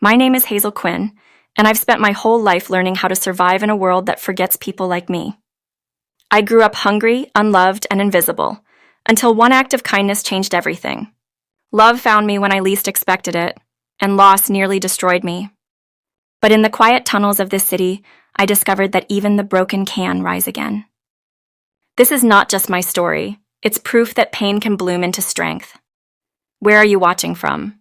My name is Hazel Quinn, and I've spent my whole life learning how to survive in a world that forgets people like me. I grew up hungry, unloved, and invisible, until one act of kindness changed everything. Love found me when I least expected it, and loss nearly destroyed me. But in the quiet tunnels of this city, I discovered that even the broken can rise again. This is not just my story. It's proof that pain can bloom into strength. Where are you watching from?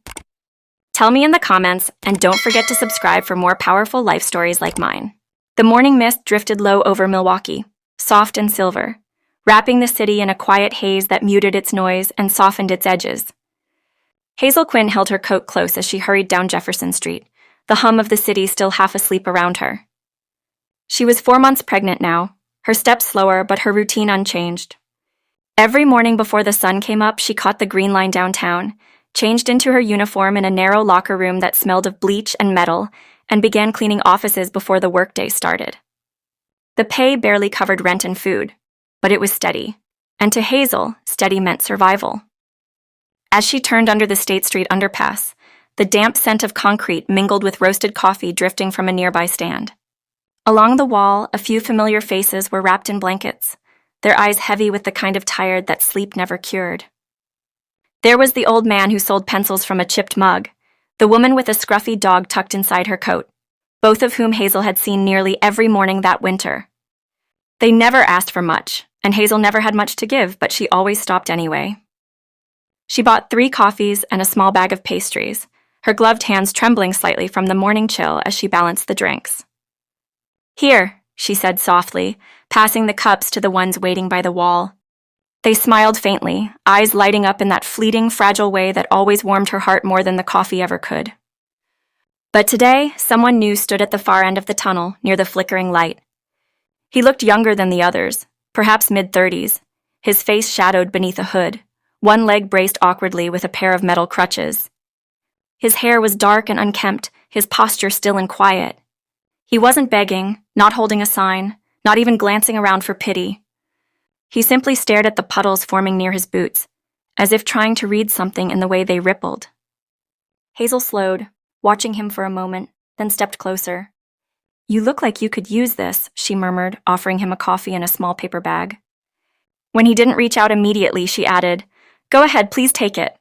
Tell me in the comments, and don't forget to subscribe for more powerful life stories like mine. The morning mist drifted low over Milwaukee, soft and silver, wrapping the city in a quiet haze that muted its noise and softened its edges. Hazel Quinn held her coat close as she hurried down Jefferson Street, the hum of the city still half asleep around her. She was 4 months pregnant now, her steps slower but her routine unchanged. Every morning before the sun came up, she caught the green line downtown, changed into her uniform in a narrow locker room that smelled of bleach and metal, and began cleaning offices before the workday started. The pay barely covered rent and food, but it was steady, and to Hazel, steady meant survival. As she turned under the State Street underpass, the damp scent of concrete mingled with roasted coffee drifting from a nearby stand. Along the wall, a few familiar faces were wrapped in blankets, their eyes heavy with the kind of tired that sleep never cured. There was the old man who sold pencils from a chipped mug, the woman with a scruffy dog tucked inside her coat, both of whom Hazel had seen nearly every morning that winter. They never asked for much, and Hazel never had much to give, but she always stopped anyway. She bought 3 coffees and a small bag of pastries, her gloved hands trembling slightly from the morning chill as she balanced the drinks. "Here," she said softly, passing the cups to the ones waiting by the wall. They smiled faintly, eyes lighting up in that fleeting, fragile way that always warmed her heart more than the coffee ever could. But today, someone new stood at the far end of the tunnel, near the flickering light. He looked younger than the others, perhaps mid-30s, his face shadowed beneath a hood, one leg braced awkwardly with a pair of metal crutches. His hair was dark and unkempt, his posture still and quiet. He wasn't begging, not holding a sign, not even glancing around for pity. He simply stared at the puddles forming near his boots, as if trying to read something in the way they rippled. Hazel slowed, watching him for a moment, then stepped closer. "You look like you could use this," she murmured, offering him a coffee in a small paper bag. When he didn't reach out immediately, she added, "Go ahead, please take it."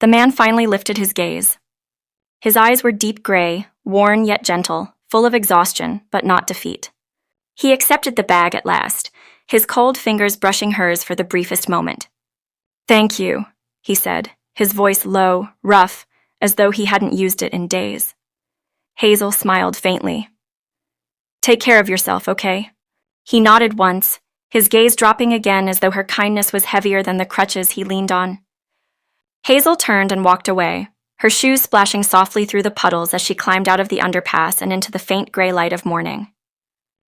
The man finally lifted his gaze. His eyes were deep gray, worn yet gentle, full of exhaustion, but not defeat. He accepted the bag at last, his cold fingers brushing hers for the briefest moment. "Thank you," he said, his voice low, rough, as though he hadn't used it in days. Hazel smiled faintly. "Take care of yourself, okay?" He nodded once, his gaze dropping again as though her kindness was heavier than the crutches he leaned on. Hazel turned and walked away, her shoes splashing softly through the puddles as she climbed out of the underpass and into the faint gray light of morning.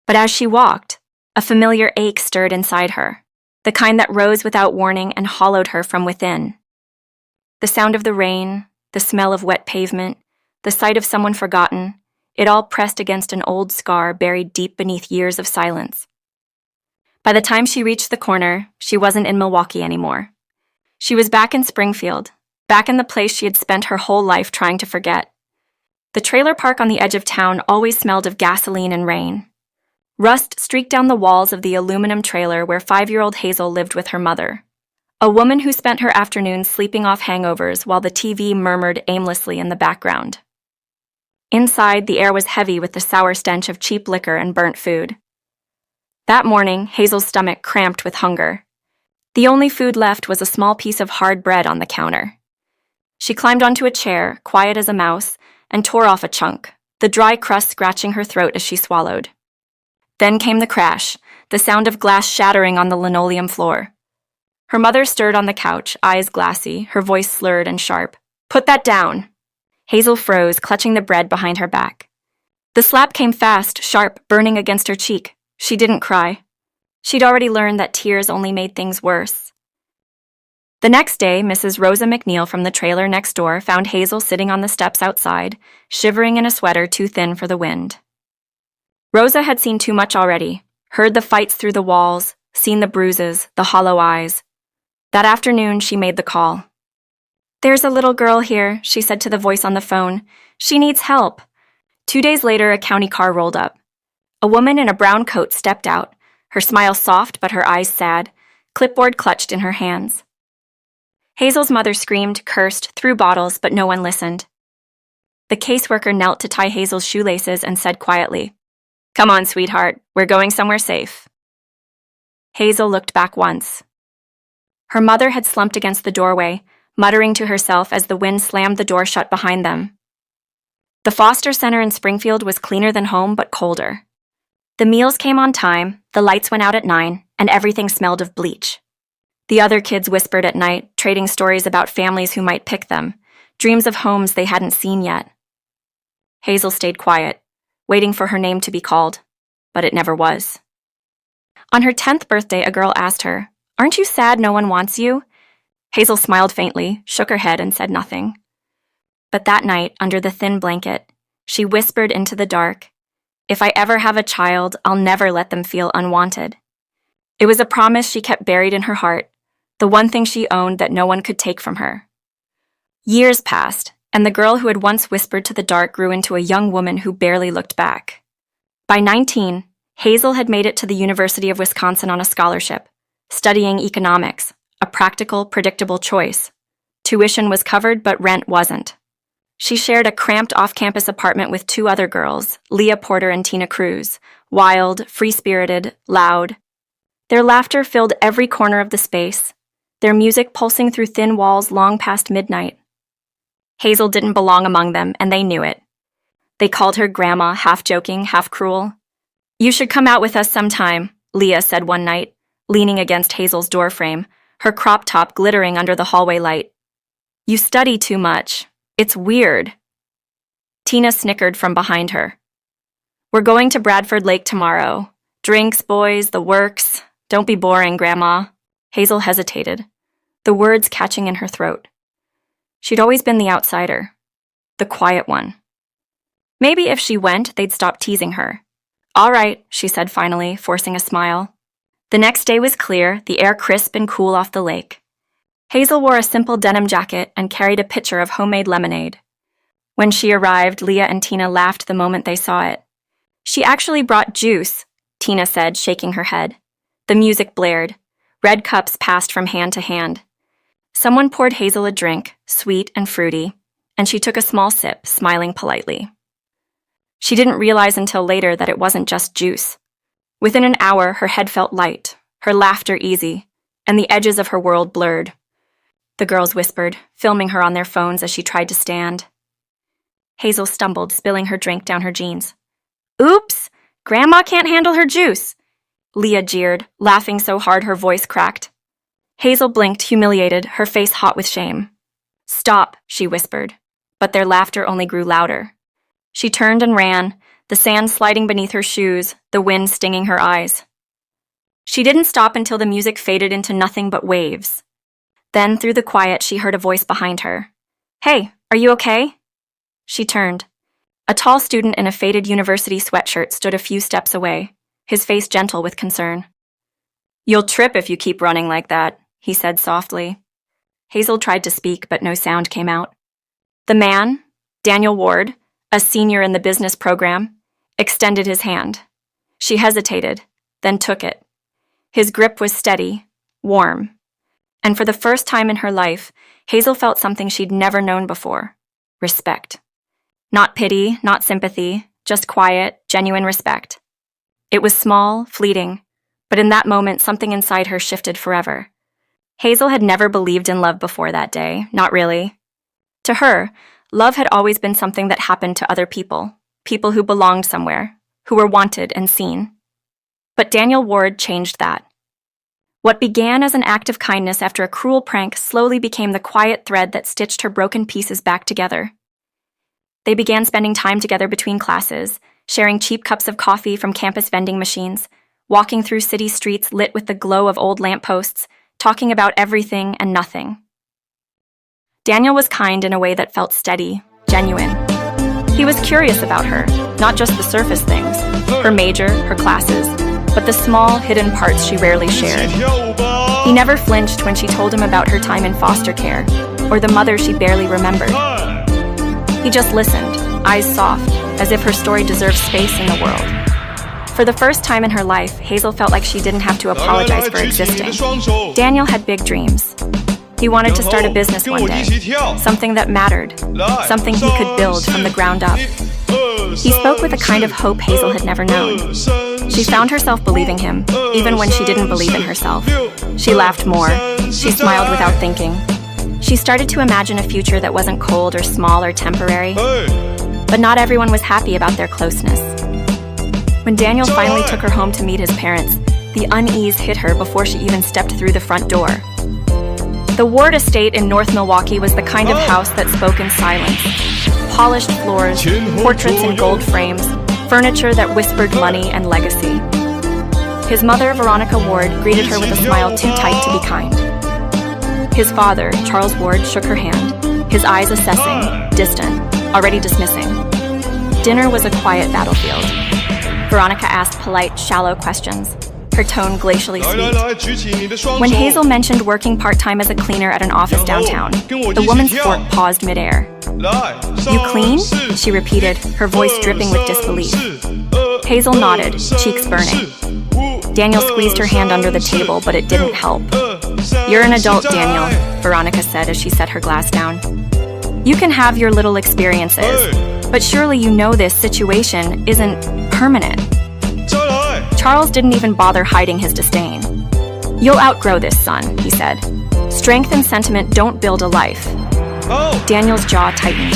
But as she walked, a familiar ache stirred inside her, the kind that rose without warning and hollowed her from within. The sound of the rain, the smell of wet pavement, the sight of someone forgotten, it all pressed against an old scar buried deep beneath years of silence. By the time she reached the corner, she wasn't in Milwaukee anymore. She was back in Springfield, back in the place she had spent her whole life trying to forget. The trailer park on the edge of town always smelled of gasoline and rain. Rust streaked down the walls of the aluminum trailer where 5-year-old Hazel lived with her mother, a woman who spent her afternoons sleeping off hangovers while the TV murmured aimlessly in the background. Inside, the air was heavy with the sour stench of cheap liquor and burnt food. That morning, Hazel's stomach cramped with hunger. The only food left was a small piece of hard bread on the counter. She climbed onto a chair, quiet as a mouse, and tore off a chunk, the dry crust scratching her throat as she swallowed. Then came the crash, the sound of glass shattering on the linoleum floor. Her mother stirred on the couch, eyes glassy, her voice slurred and sharp. "Put that down!" Hazel froze, clutching the bread behind her back. The slap came fast, sharp, burning against her cheek. She didn't cry. She'd already learned that tears only made things worse. The next day, Mrs. Rosa McNeil from the trailer next door found Hazel sitting on the steps outside, shivering in a sweater too thin for the wind. Rosa had seen too much already, heard the fights through the walls, seen the bruises, the hollow eyes. That afternoon, she made the call. "There's a little girl here," she said to the voice on the phone. "She needs help." 2 days later, a county car rolled up. A woman in a brown coat stepped out, her smile soft but her eyes sad, clipboard clutched in her hands. Hazel's mother screamed, cursed, threw bottles, but no one listened. The caseworker knelt to tie Hazel's shoelaces and said quietly, "Come on, sweetheart, we're going somewhere safe." Hazel looked back once. Her mother had slumped against the doorway, muttering to herself as the wind slammed the door shut behind them. The foster center in Springfield was cleaner than home, but colder. The meals came on time, the lights went out at 9, and everything smelled of bleach. The other kids whispered at night, trading stories about families who might pick them, dreams of homes they hadn't seen yet. Hazel stayed quiet, waiting for her name to be called, but it never was. On her 10th birthday, a girl asked her, "Aren't you sad no one wants you?" Hazel smiled faintly, shook her head, and said nothing. But that night, under the thin blanket, she whispered into the dark, "If I ever have a child, I'll never let them feel unwanted." It was a promise she kept buried in her heart, the one thing she owned that no one could take from her. Years passed, and the girl who had once whispered to the dark grew into a young woman who barely looked back. By 19, Hazel had made it to the University of Wisconsin on a scholarship, studying economics, a practical, predictable choice. Tuition was covered, but rent wasn't. She shared a cramped off-campus apartment with 2 other girls, Leah Porter and Tina Cruz, wild, free-spirited, loud. Their laughter filled every corner of the space, their music pulsing through thin walls long past midnight. Hazel didn't belong among them, and they knew it. They called her Grandma, half joking, half cruel. "You should come out with us sometime," Leah said one night, leaning against Hazel's doorframe, her crop top glittering under the hallway light. "You study too much. It's weird." Tina snickered from behind her. "We're going to Bradford Lake tomorrow. Drinks, boys, the works. Don't be boring, Grandma." Hazel hesitated, the words catching in her throat. She'd always been the outsider, the quiet one. Maybe if she went, they'd stop teasing her. "All right," she said finally, forcing a smile. The next day was clear, the air crisp and cool off the lake. Hazel wore a simple denim jacket and carried a pitcher of homemade lemonade. When she arrived, Leah and Tina laughed the moment they saw it. "She actually brought juice," Tina said, shaking her head. The music blared. Red cups passed from hand to hand. Someone poured Hazel a drink, sweet and fruity, and she took a small sip, smiling politely. She didn't realize until later that it wasn't just juice. Within an hour, her head felt light, her laughter easy, and the edges of her world blurred. The girls whispered, filming her on their phones as she tried to stand. Hazel stumbled, spilling her drink down her jeans. "Oops! Grandma can't handle her juice!" Leah jeered, laughing so hard her voice cracked. Hazel blinked, humiliated, her face hot with shame. "Stop," she whispered, but their laughter only grew louder. She turned and ran, the sand sliding beneath her shoes, the wind stinging her eyes. She didn't stop until the music faded into nothing but waves. Then, through the quiet, she heard a voice behind her. "Hey, are you okay?" She turned. A tall student in a faded university sweatshirt stood a few steps away, his face gentle with concern. "You'll trip if you keep running like that," he said softly. Hazel tried to speak, but no sound came out. The man, Daniel Ward, a senior in the business program, extended his hand. She hesitated, then took it. His grip was steady, warm. And for the first time in her life, Hazel felt something she'd never known before: respect. Not pity, not sympathy, just quiet, genuine respect. It was small, fleeting, but in that moment, something inside her shifted forever. Hazel had never believed in love before that day, not really. To her, love had always been something that happened to other people, people who belonged somewhere, who were wanted and seen. But Daniel Ward changed that. What began as an act of kindness after a cruel prank slowly became the quiet thread that stitched her broken pieces back together. They began spending time together between classes, sharing cheap cups of coffee from campus vending machines, walking through city streets lit with the glow of old lampposts, talking about everything and nothing. Daniel was kind in a way that felt steady, genuine. He was curious about her, not just the surface things, her major, her classes, but the small, hidden parts she rarely shared. He never flinched when she told him about her time in foster care, or the mother she barely remembered. He just listened, eyes soft, as if her story deserved space in the world. For the first time in her life, Hazel felt like she didn't have to apologize for existing. Daniel had big dreams. He wanted to start a business one day, something that mattered, something he could build from the ground up. He spoke with a kind of hope Hazel had never known. She found herself believing him, even when she didn't believe in herself. She laughed more. She smiled without thinking. She started to imagine a future that wasn't cold or small or temporary. But not everyone was happy about their closeness. When Daniel finally took her home to meet his parents, the unease hit her before she even stepped through the front door. The Ward estate in North Milwaukee was the kind of house that spoke in silence. Polished floors, portraits in gold frames, furniture that whispered money and legacy. His mother, Veronica Ward, greeted her with a smile too tight to be kind. His father, Charles Ward, shook her hand, his eyes assessing, distant, already dismissing. Dinner was a quiet battlefield. Veronica asked polite, shallow questions, her tone glacially sweet. When Hazel mentioned working part-time as a cleaner at an office downtown, the woman's fork paused midair. "You clean?" she repeated, her voice dripping with disbelief. Hazel nodded, cheeks burning. Daniel squeezed her hand under the table, but it didn't help. "You're an adult, Daniel," Veronica said as she set her glass down. "You can have your little experiences, but surely you know this situation isn't permanent." Charles didn't even bother hiding his disdain. "You'll outgrow this, son," he said. "Strength and sentiment don't build a life." Daniel's jaw tightened.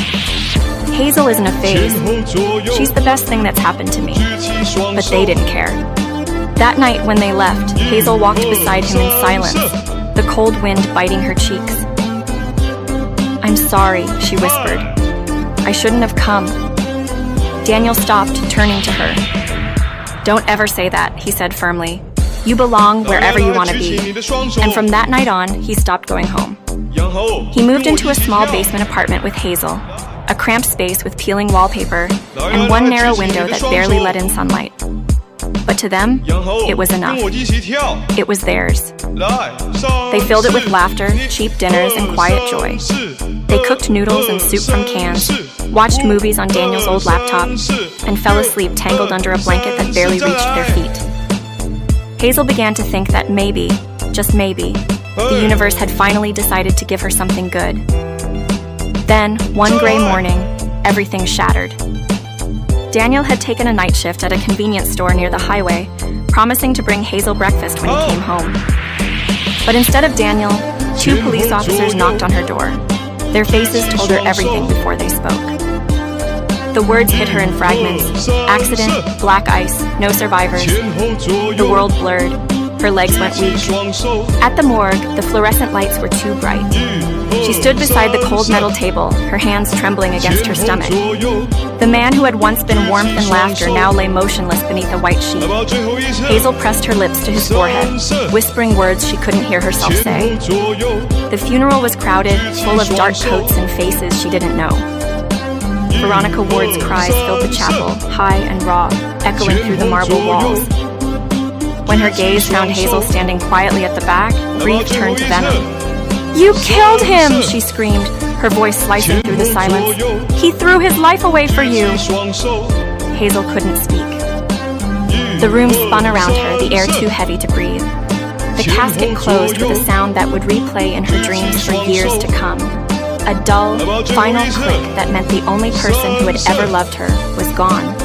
"Hazel isn't a phase. She's the best thing that's happened to me." But they didn't care. That night when they left, Hazel walked beside him in silence, the cold wind biting her cheeks. "I'm sorry," she whispered. "I shouldn't have come." Daniel stopped, turning to her. "Don't ever say that," he said firmly. "You belong wherever you want to be." And from that night on, he stopped going home. He moved into a small basement apartment with Hazel, a cramped space with peeling wallpaper and one narrow window that barely let in sunlight. But to them, it was enough. It was theirs. They filled it with laughter, cheap dinners, and quiet joy. They cooked noodles and soup from cans, watched movies on Daniel's old laptop, and fell asleep tangled under a blanket that barely reached their feet. Hazel began to think that maybe, just maybe, the universe had finally decided to give her something good. Then, one gray morning, everything shattered. Daniel had taken a night shift at a convenience store near the highway, promising to bring Hazel breakfast when he came home. But instead of Daniel, 2 police officers knocked on her door. Their faces told her everything before they spoke. The words hit her in fragments. Accident, black ice, no survivors. The world blurred. Her legs went weak. At the morgue, the fluorescent lights were too bright. She stood beside the cold metal table, her hands trembling against her stomach. The man who had once been warmth and laughter now lay motionless beneath a white sheet. Hazel pressed her lips to his forehead, whispering words she couldn't hear herself say. The funeral was crowded, full of dark coats and faces she didn't know. Veronica Ward's cries filled the chapel, high and raw, echoing through the marble walls. When her gaze found Hazel standing quietly at the back, grief turned to venom. "You killed him!" she screamed, her voice slicing through the silence. "He threw his life away for you!" Hazel couldn't speak. The room spun around her, the air too heavy to breathe. The casket closed with a sound that would replay in her dreams for years to come. A dull, final click that meant the only person who had ever loved her was gone.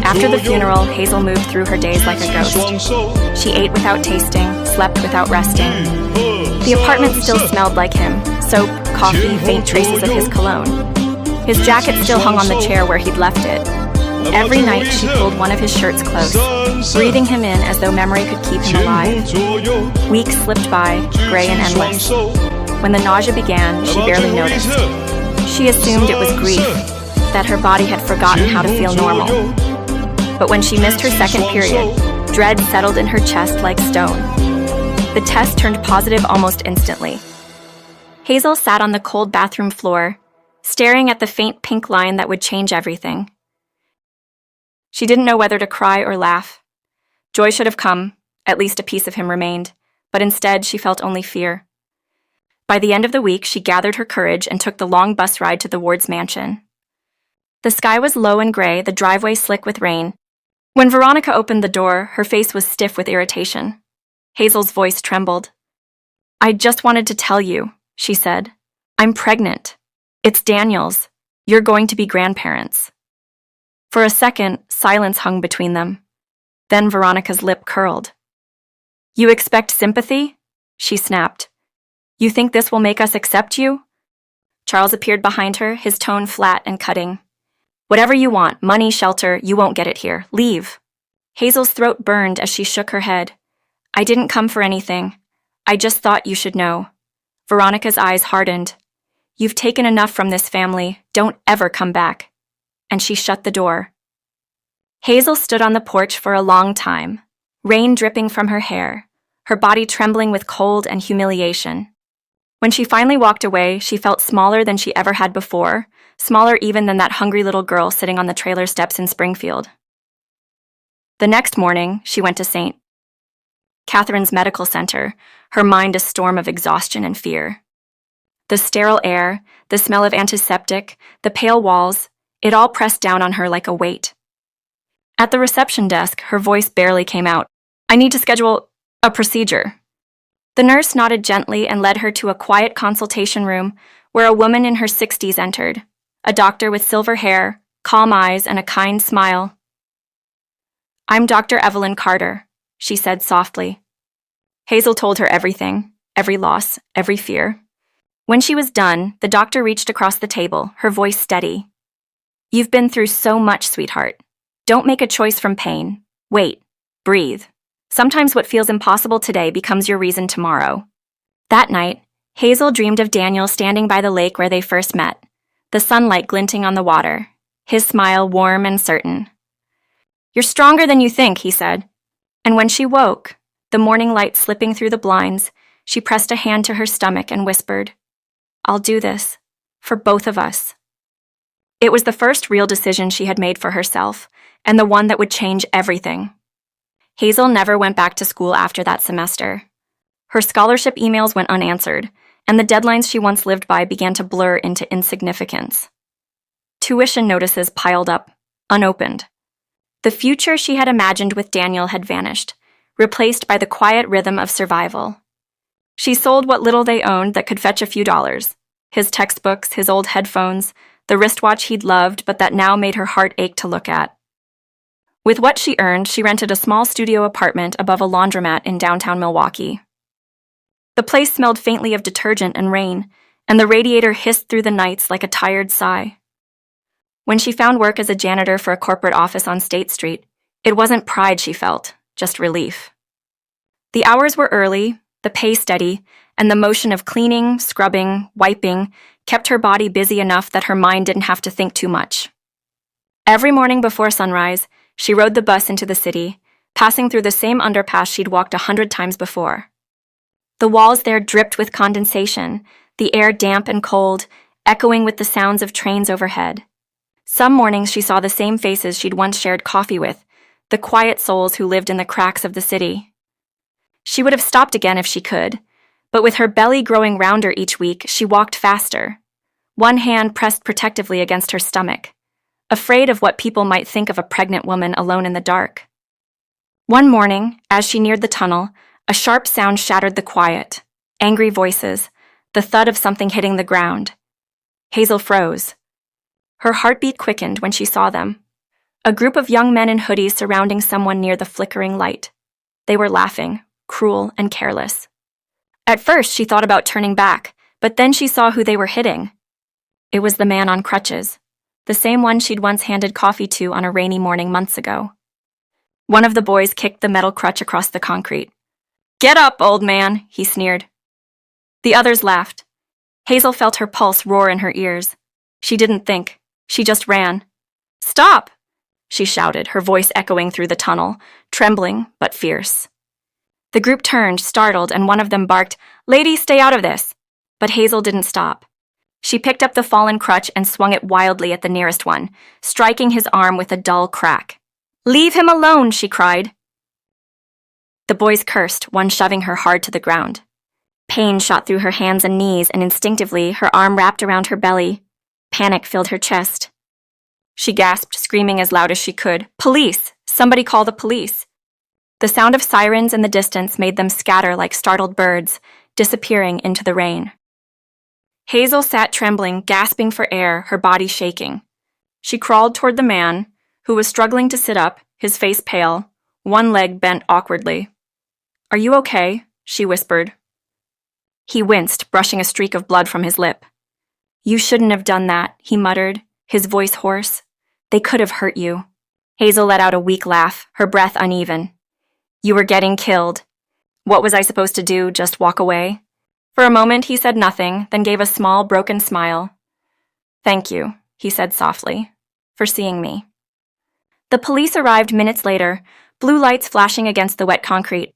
After the funeral, Hazel moved through her days like a ghost. She ate without tasting, slept without resting. The apartment still smelled like him, soap, coffee, faint traces of his cologne. His jacket still hung on the chair where he'd left it. Every night she pulled one of his shirts close, breathing him in as though memory could keep him alive. Weeks slipped by, gray and endless. When the nausea began, she barely noticed. She assumed it was grief, that her body had forgotten how to feel normal. But when she missed her second period, dread settled in her chest like stone. The test turned positive almost instantly. Hazel sat on the cold bathroom floor, staring at the faint pink line that would change everything. She didn't know whether to cry or laugh. Joy should have come, at least a piece of him remained, but instead she felt only fear. By the end of the week, she gathered her courage and took the long bus ride to the Ward's mansion. The sky was low and gray, the driveway slick with rain. When Veronica opened the door, her face was stiff with irritation. Hazel's voice trembled. "I just wanted to tell you," she said. "I'm pregnant. It's Daniel's. You're going to be grandparents." For a second, silence hung between them. Then Veronica's lip curled. "You expect sympathy?" she snapped. "You think this will make us accept you?" Charles appeared behind her, his tone flat and cutting. "Whatever you want, money, shelter, you won't get it here. Leave." Hazel's throat burned as she shook her head. "I didn't come for anything. I just thought you should know." Veronica's eyes hardened. "You've taken enough from this family. Don't ever come back." And she shut the door. Hazel stood on the porch for a long time, rain dripping from her hair, her body trembling with cold and humiliation. When she finally walked away, she felt smaller than she ever had before, smaller even than that hungry little girl sitting on the trailer steps in Springfield. The next morning, she went to St. Catherine's Medical Center, her mind a storm of exhaustion and fear. The sterile air, the smell of antiseptic, the pale walls, it all pressed down on her like a weight. At the reception desk, her voice barely came out. "I need to schedule a procedure." The nurse nodded gently and led her to a quiet consultation room where a woman in her 60s entered, a doctor with silver hair, calm eyes, and a kind smile. "I'm Dr. Evelyn Carter," she said softly. Hazel told her everything, every loss, every fear. When she was done, the doctor reached across the table, her voice steady. "You've been through so much, sweetheart. Don't make a choice from pain. Wait. Breathe. Sometimes what feels impossible today becomes your reason tomorrow." That night, Hazel dreamed of Daniel standing by the lake where they first met, the sunlight glinting on the water, his smile warm and certain. "You're stronger than you think," he said. And when she woke, the morning light slipping through the blinds, she pressed a hand to her stomach and whispered, "I'll do this, for both of us." It was the first real decision she had made for herself, and the one that would change everything. Hazel never went back to school after that semester. Her scholarship emails went unanswered, and the deadlines she once lived by began to blur into insignificance. Tuition notices piled up, unopened. The future she had imagined with Daniel had vanished, replaced by the quiet rhythm of survival. She sold what little they owned that could fetch a few dollars, his textbooks, his old headphones, the wristwatch he'd loved but that now made her heart ache to look at. With what she earned, she rented a small studio apartment above a laundromat in downtown Milwaukee. The place smelled faintly of detergent and rain, and the radiator hissed through the nights like a tired sigh. When she found work as a janitor for a corporate office on State Street, it wasn't pride she felt, just relief. The hours were early, the pay steady, and the motion of cleaning, scrubbing, wiping kept her body busy enough that her mind didn't have to think too much. Every morning before sunrise, she rode the bus into the city, passing through the same underpass she'd walked 100 times before. The walls there dripped with condensation, the air damp and cold, echoing with the sounds of trains overhead. Some mornings she saw the same faces she'd once shared coffee with, the quiet souls who lived in the cracks of the city. She would have stopped again if she could, but with her belly growing rounder each week, she walked faster, one hand pressed protectively against her stomach, afraid of what people might think of a pregnant woman alone in the dark. One morning, as she neared the tunnel, a sharp sound shattered the quiet, angry voices, the thud of something hitting the ground. Hazel froze. Her heartbeat quickened when she saw them. A group of young men in hoodies surrounding someone near the flickering light. They were laughing, cruel and careless. At first, she thought about turning back, but then she saw who they were hitting. It was the man on crutches, the same one she'd once handed coffee to on a rainy morning months ago. One of the boys kicked the metal crutch across the concrete. "Get up, old man," he sneered. The others laughed. Hazel felt her pulse roar in her ears. She didn't think. She just ran. "Stop!" she shouted, her voice echoing through the tunnel, trembling but fierce. The group turned, startled, and one of them barked, "Lady, stay out of this!" But Hazel didn't stop. She picked up the fallen crutch and swung it wildly at the nearest one, striking his arm with a dull crack. "Leave him alone!" she cried. The boys cursed, one shoving her hard to the ground. Pain shot through her hands and knees, and instinctively, her arm wrapped around her belly. Panic filled her chest. She gasped, screaming as loud as she could, "Police! Somebody call the police!" The sound of sirens in the distance made them scatter like startled birds, disappearing into the rain. Hazel sat trembling, gasping for air, her body shaking. She crawled toward the man, who was struggling to sit up, his face pale, one leg bent awkwardly. "Are you okay?" she whispered. He winced, brushing a streak of blood from his lip. "You shouldn't have done that," he muttered, his voice hoarse. "They could have hurt you." Hazel let out a weak laugh, her breath uneven. "You were getting killed. What was I supposed to do, just walk away?" For a moment he said nothing, then gave a small, broken smile. "Thank you," he said softly, "for seeing me." The police arrived minutes later, blue lights flashing against the wet concrete.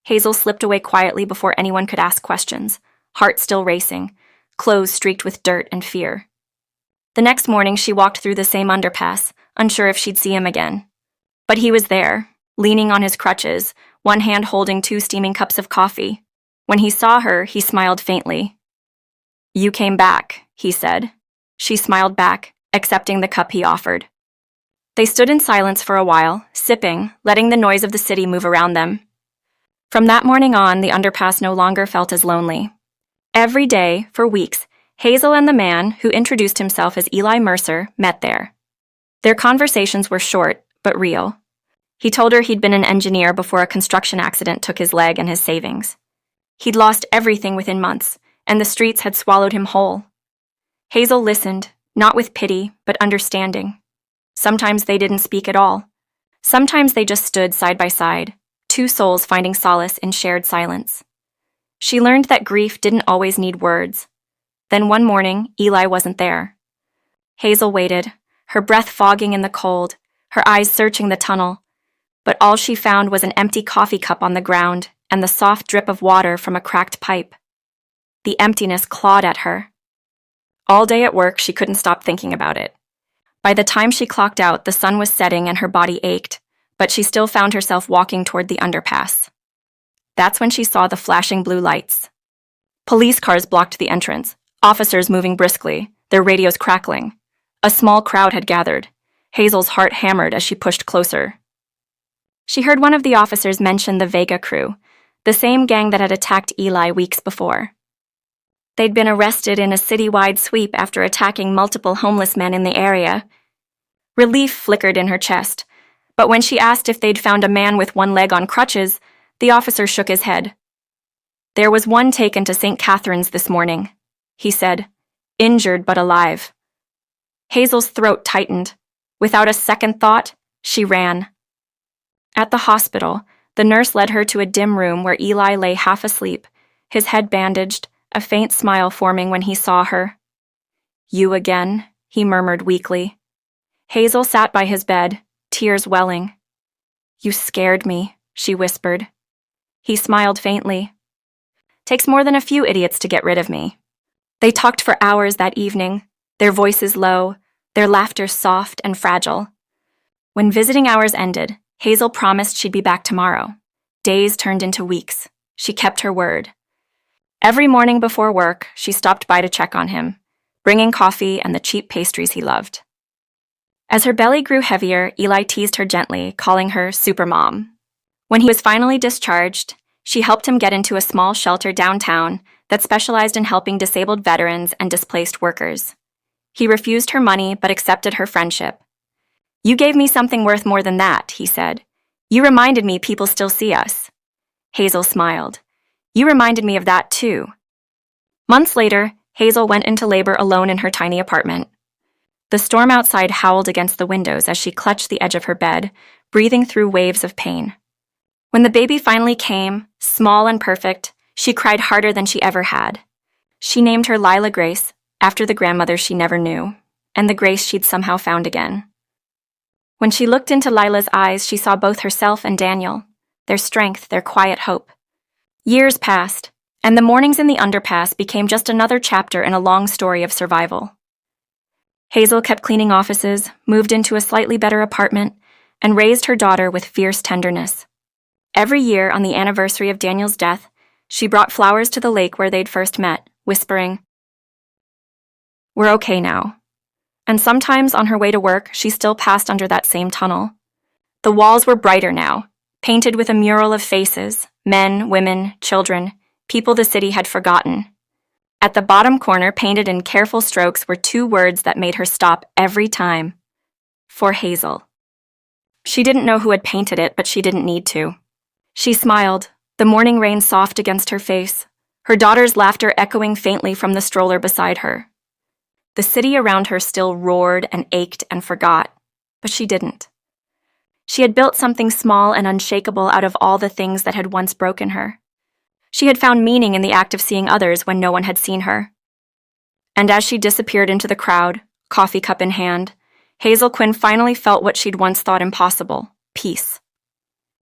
Hazel slipped away quietly before anyone could ask questions, heart still racing, clothes streaked with dirt and fear. The next morning she walked through the same underpass, unsure if she'd see him again. But he was there, leaning on his crutches, one hand holding 2 steaming cups of coffee. When he saw her, he smiled faintly. "You came back," he said. She smiled back, accepting the cup he offered. They stood in silence for a while, sipping, letting the noise of the city move around them. From that morning on, the underpass no longer felt as lonely. Every day, for weeks, Hazel and the man, who introduced himself as Eli Mercer, met there. Their conversations were short, but real. He told her he'd been an engineer before a construction accident took his leg and his savings. He'd lost everything within months, and the streets had swallowed him whole. Hazel listened, not with pity, but understanding. Sometimes they didn't speak at all. Sometimes they just stood side by side, 2 souls finding solace in shared silence. She learned that grief didn't always need words. Then one morning, Eli wasn't there. Hazel waited, her breath fogging in the cold, her eyes searching the tunnel. But all she found was an empty coffee cup on the ground and the soft drip of water from a cracked pipe. The emptiness clawed at her. All day at work, she couldn't stop thinking about it. By the time she clocked out, the sun was setting and her body ached, but she still found herself walking toward the underpass. That's when she saw the flashing blue lights. Police cars blocked the entrance, officers moving briskly, their radios crackling. A small crowd had gathered. Hazel's heart hammered as she pushed closer. She heard one of the officers mention the Vega crew, the same gang that had attacked Eli weeks before. They'd been arrested in a citywide sweep after attacking multiple homeless men in the area. Relief flickered in her chest, but when she asked if they'd found a man with one leg on crutches, the officer shook his head. "There was one taken to St. Catherine's this morning," he said, "injured but alive." Hazel's throat tightened. Without a second thought, she ran. At the hospital, the nurse led her to a dim room where Eli lay half asleep, his head bandaged, a faint smile forming when he saw her. "You again," he murmured weakly. Hazel sat by his bed, tears welling. "You scared me," she whispered. He smiled faintly. "Takes more than a few idiots to get rid of me." They talked for hours that evening, their voices low, their laughter soft and fragile. When visiting hours ended, Hazel promised she'd be back tomorrow. Days turned into weeks. She kept her word. Every morning before work, she stopped by to check on him, bringing coffee and the cheap pastries he loved. As her belly grew heavier, Eli teased her gently, calling her Supermom. When he was finally discharged, she helped him get into a small shelter downtown that specialized in helping disabled veterans and displaced workers. He refused her money but accepted her friendship. "You gave me something worth more than that," he said. "You reminded me people still see us." Hazel smiled. "You reminded me of that too." Months later, Hazel went into labor alone in her tiny apartment. The storm outside howled against the windows as she clutched the edge of her bed, breathing through waves of pain. When the baby finally came, small and perfect, she cried harder than she ever had. She named her Lila Grace, after the grandmother she never knew, and the Grace she'd somehow found again. When she looked into Lila's eyes, she saw both herself and Daniel, their strength, their quiet hope. Years passed, and the mornings in the underpass became just another chapter in a long story of survival. Hazel kept cleaning offices, moved into a slightly better apartment, and raised her daughter with fierce tenderness. Every year on the anniversary of Daniel's death, She brought flowers to the lake where they'd first met, whispering, "We're okay now." And sometimes on her way to work, she still passed under that same tunnel. The walls were brighter now, painted with a mural of faces, men, women, children, people the city had forgotten. At the bottom corner, painted in careful strokes, were 2 words that made her stop every time. For Hazel. She didn't know who had painted it, but she didn't need to. She smiled, the morning rain soft against her face, her daughter's laughter echoing faintly from the stroller beside her. The city around her still roared and ached and forgot, but she didn't. She had built something small and unshakable out of all the things that had once broken her. She had found meaning in the act of seeing others when no one had seen her. And as she disappeared into the crowd, coffee cup in hand, Hazel Quinn finally felt what she'd once thought impossible: peace.